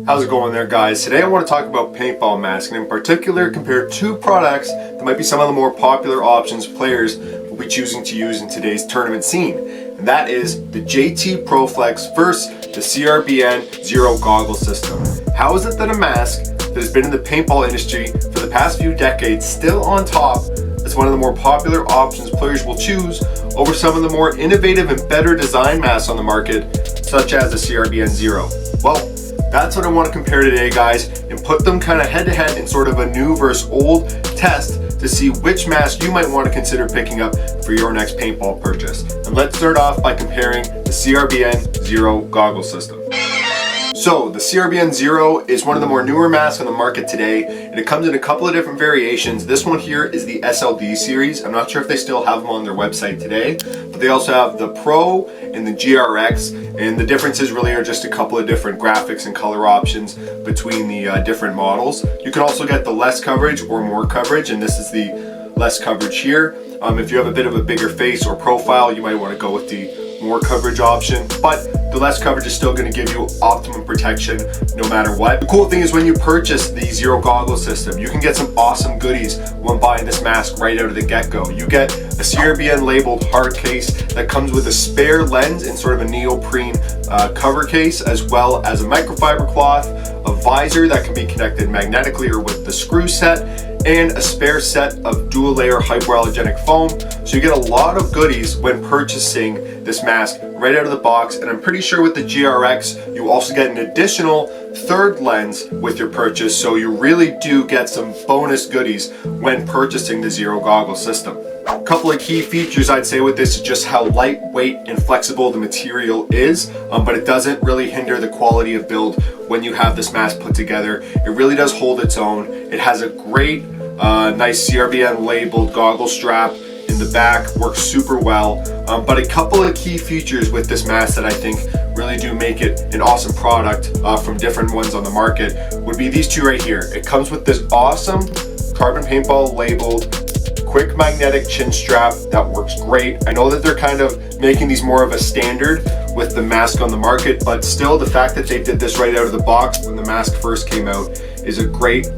How's it going there, guys? Today I want to talk about paintball masks, and in particular compare two products that might be some of the more popular options players will be choosing to use in today's tournament scene. And that is the JT Proflex versus the CRBN Zero goggle system. How is it that a mask that has been in the paintball industry for the past few decades still on top is one of the more popular options players will choose over some of the more innovative and better design masks on the market, such as the CRBN Zero? Well, that's what I want to compare today, guys, and put them kind of head to head in sort of a new versus old test to see which mask you might want to consider picking up for your next paintball purchase. And let's start off by comparing the CRBN Zero goggle system. So the CRBN Zero is one of the more newer masks on the market today, and it comes in a couple of different variations. This one here is the SLD series. I'm not sure if they still have them on their website today, but they also have the Pro and the GRX, and the differences really are just a couple of different graphics and color options between the different models. You can also get the less coverage or more coverage, and this is the less coverage here. If you have a bit of a bigger face or profile, you might want to go with the more coverage option, but the less coverage is still going to give you optimum protection no matter what. The cool thing is when you purchase the Zero goggle system, you can get some awesome goodies when buying this mask right out of the get-go. You get a CRBN labeled hard case that comes with a spare lens in sort of a neoprene cover case, as well as a microfiber cloth, a visor that can be connected magnetically or with the screw set, and a spare set of dual layer hypoallergenic foam. So you get a lot of goodies when purchasing this mask right out of the box, and I'm pretty sure with the GRX you also get an additional third lens with your purchase, so you really do get some bonus goodies when purchasing the Zero goggle system. A couple of key features I'd say with this is just how lightweight and flexible the material is, but it doesn't really hinder the quality of build when you have this mask put together. It really does hold its own. It has a great nice CRBN labeled goggle strap in the back, works super well, but a couple of key features with this mask that I think really do make it an awesome product from different ones on the market would be these two right here. It comes with this awesome carbon paintball labeled quick magnetic chin strap that works great. I know that they're kind of making these more of a standard with the mask on the market, but still the fact that they did this right out of the box when the mask first came out is a great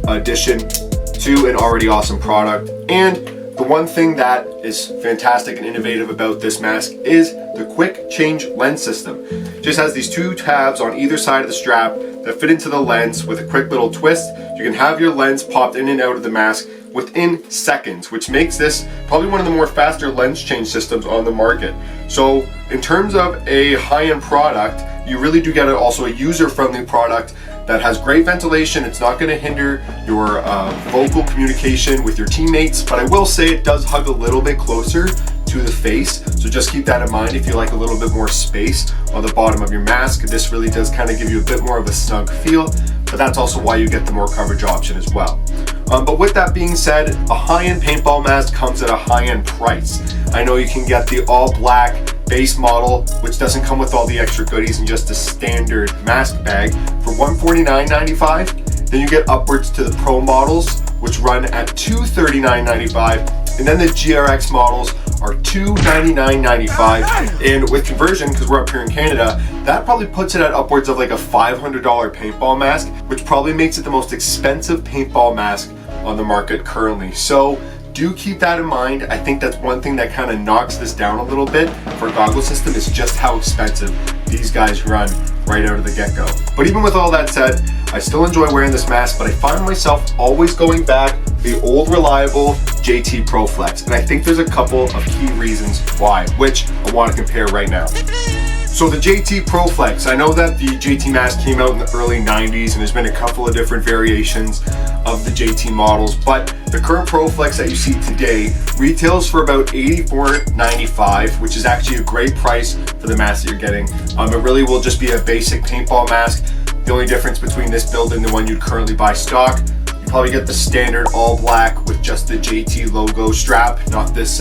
addition to an already awesome product. And the one thing that is fantastic and innovative about this mask is the quick change lens system. It just has these two tabs on either side of the strap that fit into the lens with a quick little twist. You can have your lens popped in and out of the mask within seconds, which makes this probably one of the more faster lens change systems on the market. So in terms of a high-end product, you really do get also a user-friendly product that has great ventilation. It's not going to hinder your vocal communication with your teammates, but I will say it does hug a little bit closer to the face, so just keep that in mind if you like a little bit more space on the bottom of your mask. This really does kind of give you a bit more of a snug feel, but that's also why you get the more coverage option as well. But with that being said, a high-end paintball mask comes at a high-end price. I know you can get the all-black base model, which doesn't come with all the extra goodies and just a standard mask bag, for $149.95. Then you get upwards to the Pro models, which run at $239.95, and then the GRX models are $299.95. And with conversion, because we're up here in Canada, that probably puts it at upwards of like a $500 paintball mask, which probably makes it the most expensive paintball mask on the market currently. So do keep that in mind. I think that's one thing that kind of knocks this down a little bit for a goggle system, is just how expensive these guys run right out of the get-go. But even with all that said, I still enjoy wearing this mask, but I find myself always going back to the old reliable JT Proflex, and I think there's a couple of key reasons why, which I want to compare right now. So the JT Proflex, I know that the JT mask came out in the early 90s, and there's been a couple of different variations of the JT models, but the current Proflex that you see today retails for about $84.95, which is actually a great price for the mask that you're getting. It really will just be a basic paintball mask. The only difference between this build and the one you'd currently buy stock, you probably get the standard all black with just the JT logo strap, not this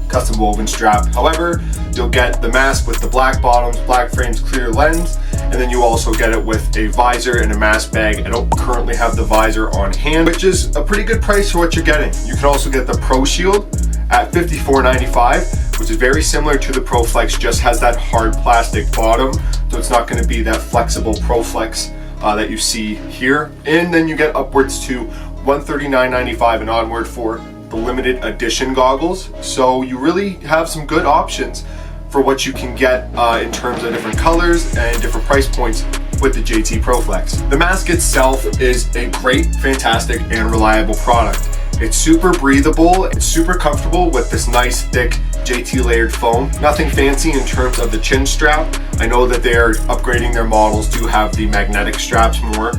custom woven strap. However, you'll get the mask with the black bottoms, black frames, clear lens, and then you also get it with a visor and a mask bag. I don't currently have the visor on hand, which is a pretty good price for what you're getting. You can also get the Pro Shield at $54.95, which is very similar to the Proflex, just has that hard plastic bottom, so it's not going to be that flexible Proflex that you see here, and then you get upwards to $139.95 and onward for the limited edition goggles. So you really have some good options for what you can get in terms of different colors and different price points with the JT Proflex. The mask itself is a great, fantastic, and reliable product. It's super breathable, it's super comfortable with this nice thick JT layered foam. Nothing fancy in terms of the chin strap. I know that they are upgrading their models to have the magnetic straps more,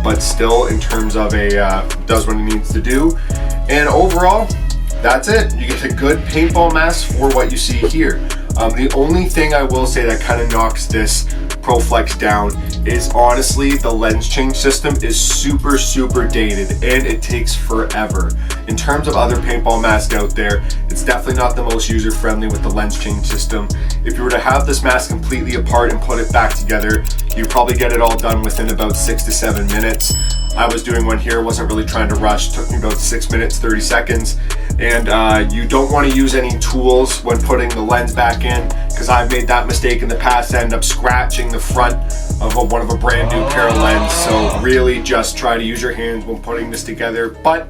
but still in terms of does what it needs to do. And overall, that's it. You get a good paintball mask for what you see here. The only thing I will say that kind of knocks this Proflex down is honestly the lens change system is super dated and it takes forever. In terms of other paintball masks out there, it's definitely not the most user friendly with the lens change system. If you were to have this mask completely apart and put it back together, you'd probably get it all done within about 6 to 7 minutes. I was doing one here, wasn't really trying to rush, took me about 6 minutes, 30 seconds. And you don't want to use any tools when putting the lens back in, because I've made that mistake in the past, end up scratching the front of one of a brand new pair of lens. So really just try to use your hands when putting this together. But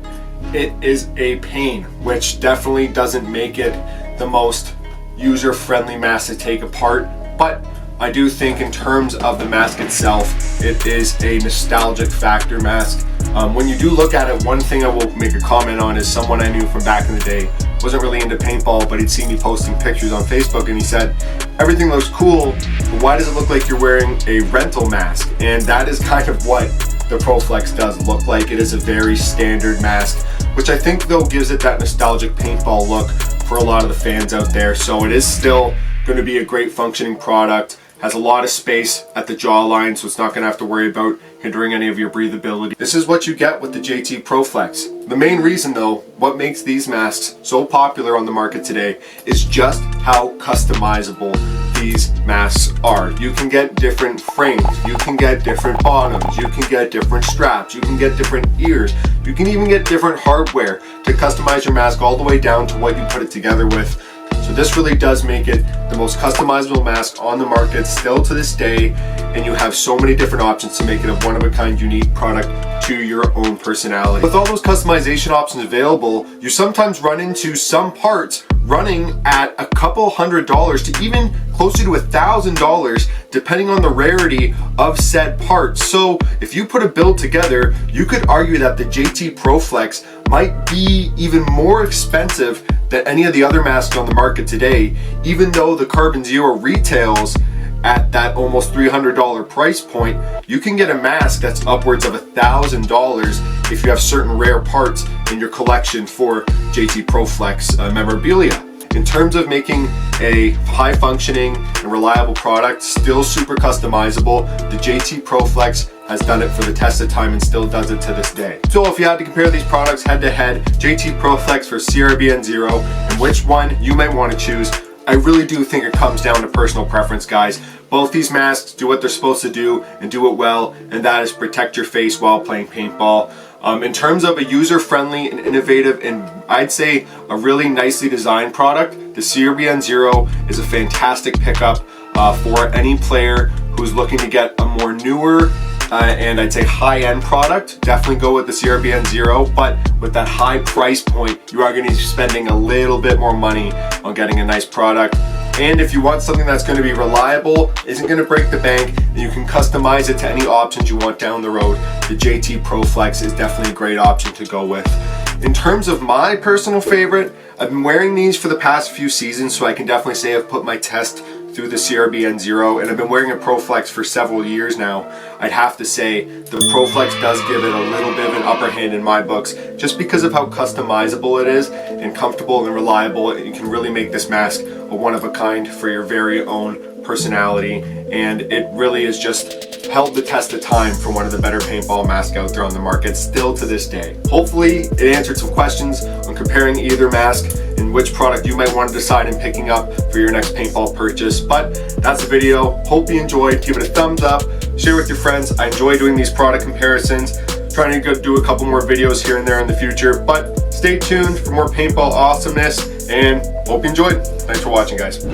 it is a pain, which definitely doesn't make it the most user-friendly mask to take apart. But I do think in terms of the mask itself, it is a nostalgic factor mask. When you do look at it, one thing I will make a comment on is someone I knew from back in the day, wasn't really into paintball, but he'd seen me posting pictures on Facebook and he said, everything looks cool, but why does it look like you're wearing a rental mask? And that is kind of what the Proflex does look like. It is a very standard mask, which I think though gives it that nostalgic paintball look for a lot of the fans out there. So it is still going to be a great functioning product. Has a lot of space at the jawline, so it's not going to have to worry about hindering any of your breathability. This is what you get with the JT Proflex. The main reason though, what makes these masks so popular on the market today is just how customizable these masks are. You can get different frames, you can get different bottoms, you can get different straps, you can get different ears, you can even get different hardware to customize your mask all the way down to what you put it together with. So this really does make it the most customizable mask on the market still to this day, and you have so many different options to make it a one-of-a-kind unique product to your own personality. With all those customization options available, you sometimes run into some parts running at a couple $100s to even closer to $1,000 depending on the rarity of said parts. So if you put a build together, you could argue that the JT Proflex might be even more expensive than any of the other masks on the market today, even though the CRBN Zero retails at that almost $300 price point. You can get a mask that's upwards of $1,000 if you have certain rare parts in your collection for JT Proflex memorabilia. In terms of making a high functioning and reliable product, still super customizable, the JT Proflex has done it for the test of time and still does it to this day. So if you had to compare these products head to head, JT Proflex versus CRBN Zero, and which one you might want to choose, I really do think it comes down to personal preference, guys. Both these masks do what they're supposed to do and do it well, and that is protect your face while playing paintball. In terms of a user-friendly and innovative and I'd say a really nicely designed product, the CRBN Zero is a fantastic pickup for any player who's looking to get a more newer and I'd say high-end product. Definitely go with the CRBN Zero, but with that high price point, you are going to be spending a little bit more money on getting a nice product. And if you want something that's going to be reliable, isn't going to break the bank, and you can customize it to any options you want down the road, the JT Proflex is definitely a great option to go with. In terms of my personal favorite, I've been wearing these for the past few seasons, so I can definitely say I've put my test through the CRBN Zero, and I've been wearing a Proflex for several years now. I'd have to say the Proflex does give it a little bit of an upper hand in my books, just because of how customizable it is and comfortable and reliable. You can really make this mask a one-of-a-kind for your very own personality, and it really is just held the test of time for one of the better paintball masks out there on the market still to this day. Hopefully it answered some questions on comparing either mask and which product you might want to decide in picking up for your next paintball purchase. But that's the video. Hope you enjoyed. Give it a thumbs up, share with your friends. I enjoy doing these product comparisons, trying to do a couple more videos here and there in the future, but stay tuned for more paintball awesomeness, and hope you enjoyed. Thanks for watching, guys.